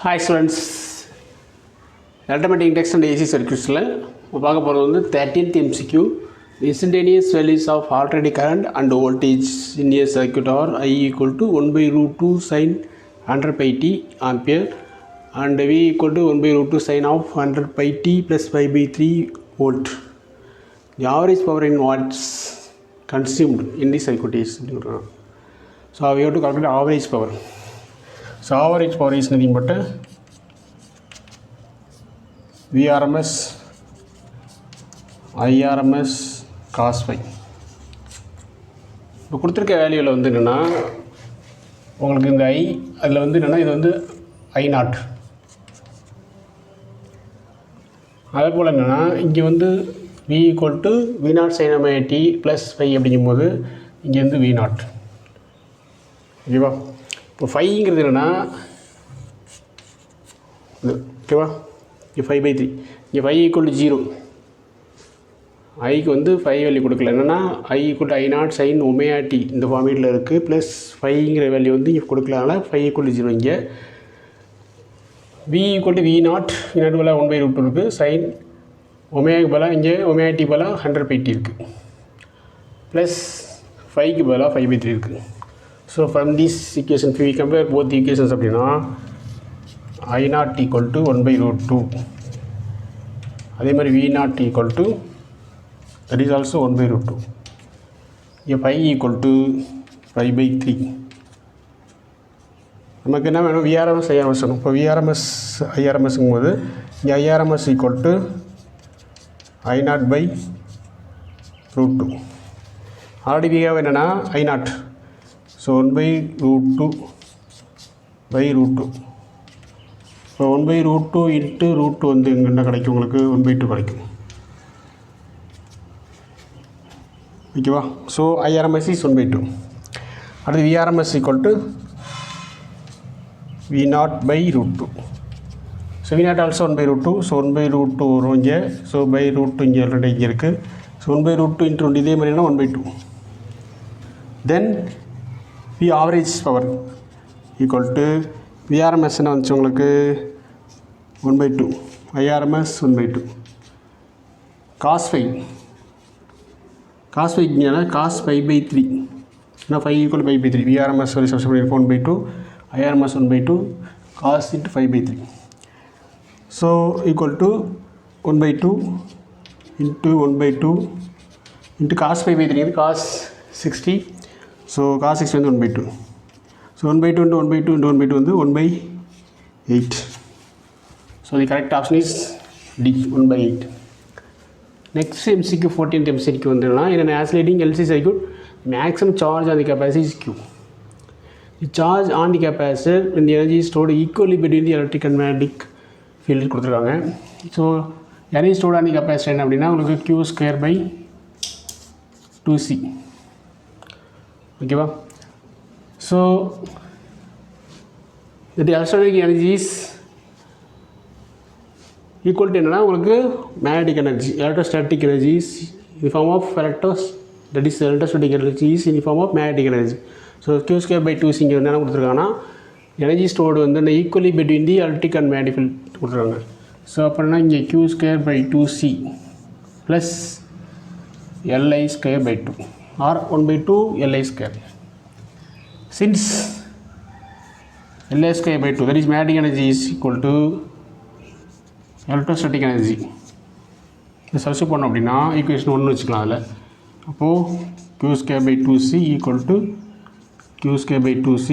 Hi students, Automatic Text and AC Circuits பார்க்க போகிறது வந்து 13th MCQ. The instantaneous values of alternating current and voltage in a circuit are I equal to 1 by root 2 sin 100 pi t ampere and V equal to 1 by root 2 sin of 100 pi t plus 5 by 3 volt. The average power in watts consumed in the circuit is. So we have to calculate average power. So average power is nothing but VRMS IRMS cos phi. இப்போ கொடுத்துருக்க வேல்யூவில் வந்து என்னென்னா உங்களுக்கு இந்த I அதில் வந்து என்னென்னா இது வந்து I0. அதே போல் என்னென்னா இங்கே வந்து V equal to V0 sin omega t plus phi அப்படிங்கும்போது இங்கே வந்து V0. ஓகேவா? இப்போ ஃபைங்கிறது என்னென்னா இது ஓகேவா? இங்கே 5/3 இங்கே 5 equal to 0. ஐக்கு வந்து 5 வேல்யூ கொடுக்கல. என்னென்னா I equal to I0 sin omega t இந்த ஃபார்மேட்டில் இருக்குது. ப்ளஸ் 5ங்கிற வேல்யூ வந்து இங்கே கொடுக்கலனால 5 equal to 0. இங்கே V equal to V0 பதிலாக 1 by root 2 இருக்குது. sin ஒமேகாக்கு பதிலாக இங்கே omega t பதிலாக 100 pi t இருக்குது. ப்ளஸ் 5க்கு பதிலாக 5/3 இருக்குது. So from this equation we compare both equations அப்படின்னா I0 equal to 1 by root 2. அதே மாதிரி V0 equal to that is also 1 by root 2. இங்கே phi equal to 5/3. நமக்கு என்ன வேணும்? VRMS IRMS வேணும். இப்போ VRMS IRMSங்கும் போது இங்கே IRMS equal to I0 by root 2. Already we have என்னென்னா I0. So 1 by root 2 by root 2. So 1 by root 2 into root 2 வந்து என்ன கிடைக்கும்? உங்களுக்கு 1/2 கிடைக்கும். ஓகேவா? So IRMS is 1/2. அடுத்து VRMS equal to V0 by root 2. So V0 also 1 by root 2. So 1 by root 2 வரும் இங்கே. ஸோ by root 2 இங்கே ஆல்ரெடி இங்கே இருக்குது. ஸோ 1 by root 2 இன்ட்டு 2 இதே மாதிரினா 1/2. தென் V average power equal to VRMS என்ன வந்துச்சு உங்களுக்கு? 1/2. IRMS 1/2. cos phi இங்கேனா cos 5/3. ஏன்னா 5 equal to 5/3. VRMS சொல்லி சப்ஸ்டிட் பண்ணியிருக்கோம் 1/2. IRMS 1/2 cos into 5/3. So equal to 1/2 into 1/2 into cos 5/3 இது cos 60. ஸோ cos 60 வந்து 1/2. ஸோ 1/2 into 1/2 into 1/2 வந்து 1/8. So the correct option is D 1/8. Next MCQ 14th MCQ வந்துன்னா in oscillating LC circuit maximum charge on the capacitor is Q. The charge on the capacitor when the energy is stored equally between the electric and magnetic field கொடுத்துருக்காங்க. So energy stored on the capacitor என்ன அப்படின்னா உங்களுக்கு Q² / 2C. ஓகேவா? So the electrostatic energy is equal to என்னன்னா உங்களுக்கு magnetic energy. Electrostatic energy is in the form of that is electrostatic energy is in the form of magnetic energy. So Q² / 2C இங்கே வந்து என்ன கொடுத்துருக்காங்கன்னா energy stored வந்து equally between the electric and magnetic field கொடுத்துருக்காங்க. So அப்படின்னா இங்கே Q² / 2C plus Li² / 2 or 1/2 Li². Since Li² / 2 that is magnetic energy is equal to electrostatic energy. இதை substitute பண்ணோம் அப்படின்னா ஈக்குவேஷன் 1 வச்சுக்கலாம். அதில் அப்போது Q² / 2C equal to Q² / 2C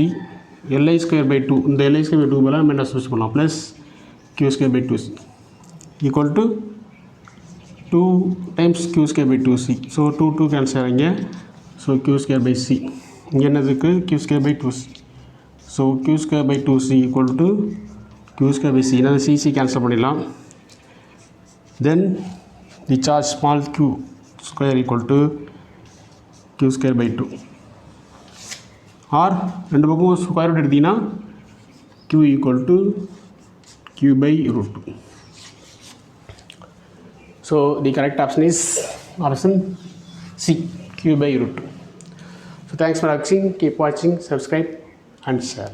Li² / 2 இந்த Li² / 2 பதிலாக நம்ம என்ன சப்ஸ்டிட் பண்ணலாம்? Plus Q² / 2C equal to 2 times Q² / 2C. So 2 cancel ஆகிங்க. ஸோ Q² / C இங்கே என்னதுக்கு Q² / 2C. So Q² / 2C equal to Q² / C. என்னது CC cancel பண்ணிடலாம். Then the charge small Q² equal to Q² / 2 or ரெண்டு பக்கம் square root எடுத்திங்கன்னா Q equal to Q by root 2. So the correct option is option C, Q by root 2. So thanks for watching. Keep watching, subscribe and share.